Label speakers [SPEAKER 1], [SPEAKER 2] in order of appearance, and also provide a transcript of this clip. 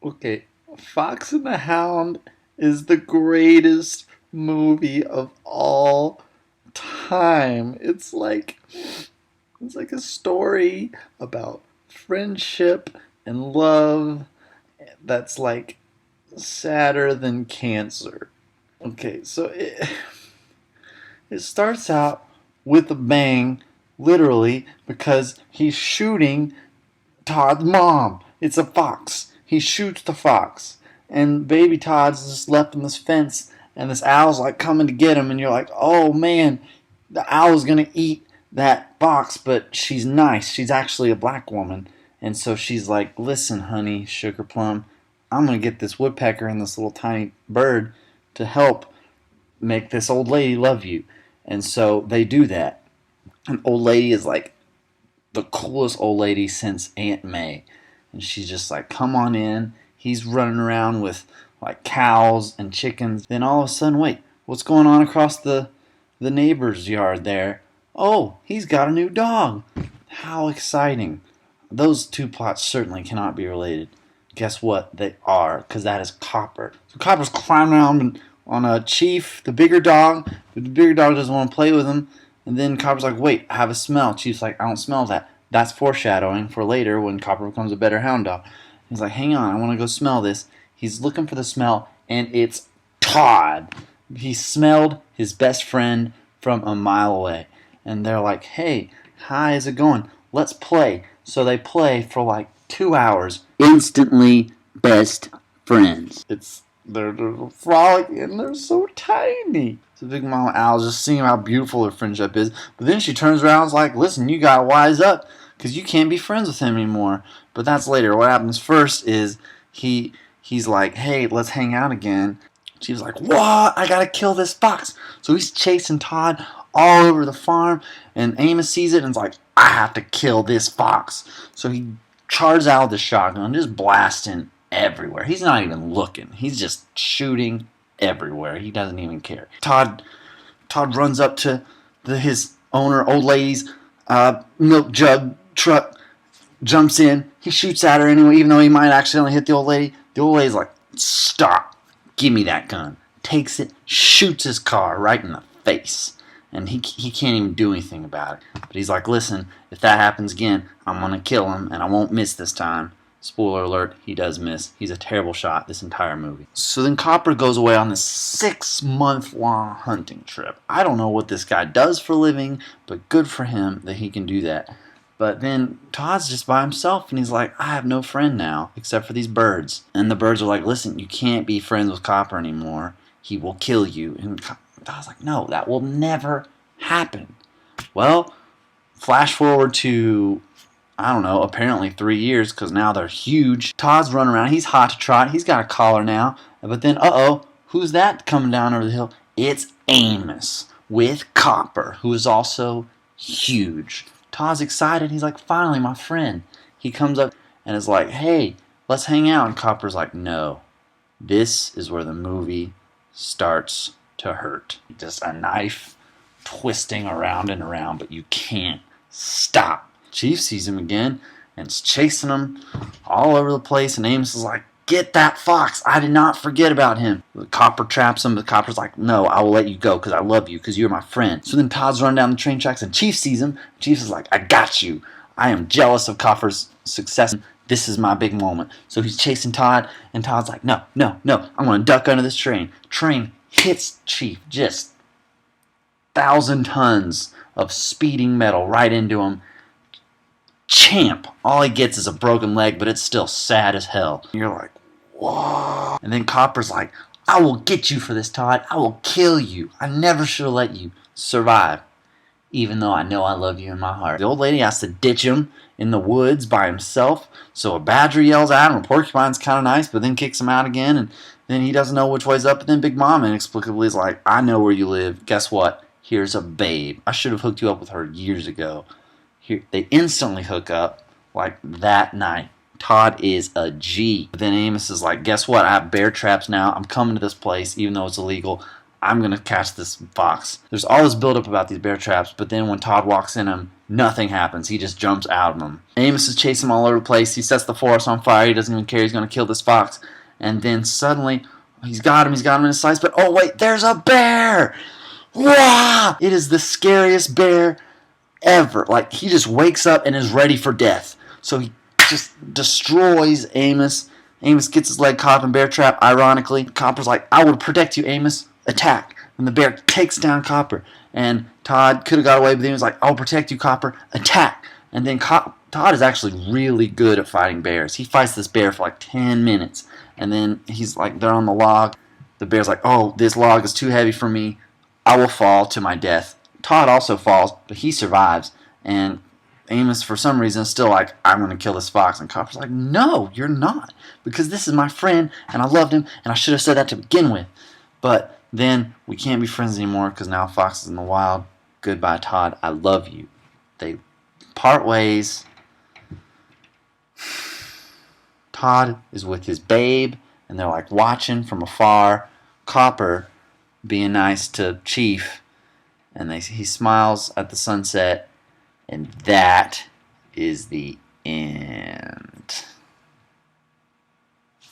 [SPEAKER 1] Okay, Fox and the Hound is the greatest movie of all time. It's like a story about friendship and love that's like sadder than cancer. Okay, so it starts out with a bang, literally, because he's shooting Todd's mom. It's a fox. He shoots the fox. And baby Todd's just left on this fence, and this owl's like coming to get him, and you're like, oh man, the owl's gonna eat that fox, but she's nice. She's actually a black woman. And so she's like, listen, honey, sugar plum, I'm gonna get this woodpecker and this little tiny bird to help make this old lady love you. And so they do that. And old lady is like the coolest old lady since Aunt May. And she's just like, come on in. He's running around with like cows and chickens. Then all of a sudden, wait, what's going on across the neighbor's yard there? Oh, he's got a new dog. How exciting. Those two plots certainly cannot be related. Guess what? They are, because that is Copper. So Copper's climbing around on a Chief, the bigger dog, but the bigger dog doesn't want to play with him. And then Copper's like, wait, I have a smell. Chief's like, I don't smell that. That's foreshadowing for later when Copper becomes a better hound dog. He's like, hang on, I want to go smell this. He's looking for the smell, and it's Todd. He smelled his best friend from a mile away. And they're like, hey, hi, how's it going? Let's play. So they play for like 2 hours. Instantly best friends. They're frolicking and they're so tiny. So Big Mama Owl's just seeing how beautiful her friendship is. But then she turns around and is like, listen, you gotta wise up, because you can't be friends with him anymore. But that's later. What happens first is he's like, hey, let's hang out again. She's like, what? I gotta kill this fox. So he's chasing Todd all over the farm, and Amos sees it and is like, I have to kill this fox. So he charges out with the shotgun, just blasting everywhere. He's not even looking. He's just shooting everywhere. He doesn't even care. Todd runs up to his owner, old lady's milk jug truck, jumps in. He shoots at her anyway, even though he might accidentally hit the old lady. The old lady's like, stop. Give me that gun. Takes it, shoots his car right in the face. And he can't even do anything about it. But he's like, listen, if that happens again, I'm going to kill him, and I won't miss this time. Spoiler alert, he does miss. He's a terrible shot this entire movie. So then Copper goes away on this 6-month-long hunting trip. I don't know what this guy does for a living, but good for him that he can do that. But then Todd's just by himself, and he's like, I have no friend now, except for these birds. And the birds are like, listen, you can't be friends with Copper anymore. He will kill you. And Todd's like, no, that will never happen. Well, flash forward to, I don't know, apparently 3 years, because now they're huge. Todd's running around. He's hot to trot. He's got a collar now. But then, uh-oh, who's that coming down over the hill? It's Amos with Copper, who is also huge. Todd's excited. He's like, finally, my friend. He comes up and is like, hey, let's hang out. And Copper's like, no. This is where the movie starts to hurt. Just a knife twisting around and around, but you can't stop. Chief sees him again and is chasing him all over the place, and Amos is like, get that fox. I did not forget about him. The Copper traps him. The Copper's like, no, I will let you go because I love you, because you're my friend. So then Todd's running down the train tracks, and Chief sees him. Chief is like, I got you. I am jealous of Copper's success. This is my big moment. So he's chasing Todd, and Todd's like, no, no, no. I'm going to duck under this train. Train hits Chief, just 1,000 tons of speeding metal right into him. Champ. All he gets is a broken leg, but it's still sad as hell. You're like, whoa. And then Copper's like, I will get you for this, Todd. I will kill you. I never should have let you survive, even though I know I love you in my heart. The old lady has to ditch him in the woods by himself, so a badger yells at him. A porcupine's kind of nice, but then kicks him out again, and then he doesn't know which way's up, and then Big Mama inexplicably is like, I know where you live. Guess what? Here's a babe. I should have hooked you up with her years ago. Here, they instantly hook up, like that night. Todd is a G. But then Amos is like, guess what? I have bear traps now. I'm coming to this place, even though it's illegal. I'm going to catch this fox. There's all this buildup about these bear traps, but then when Todd walks in them, Nothing happens. He just jumps out of them. Amos is chasing him all over the place. He sets the forest on fire. He doesn't even care. He's going to kill this fox. And then suddenly, he's got him in his sights. But oh wait, there's a bear! Wah! It is the scariest bear ever. Like, he just wakes up and is ready for death. So he just destroys Amos. Amos gets his leg caught in a bear trap. Ironically, Copper's like, I will protect you, Amos. Attack. And the bear takes down Copper. And Todd could have got away, but he was like, I'll protect you, Copper. Attack. And then Todd is actually really good at fighting bears. He fights this bear for like 10 minutes. And then he's like, they're on the log. The bear's like, oh, this log is too heavy for me. I will fall to my death. Todd also falls, but he survives. And Amos, for some reason, is still like, I'm going to kill this fox. And Copper's like, no, you're not. Because this is my friend, and I loved him, and I should have said that to begin with. But then we can't be friends anymore because now Fox is in the wild. Goodbye, Todd. I love you. They part ways. Todd is with his babe, and they're like watching from afar. Copper being nice to Chief, and he smiles at the sunset, and that is the end.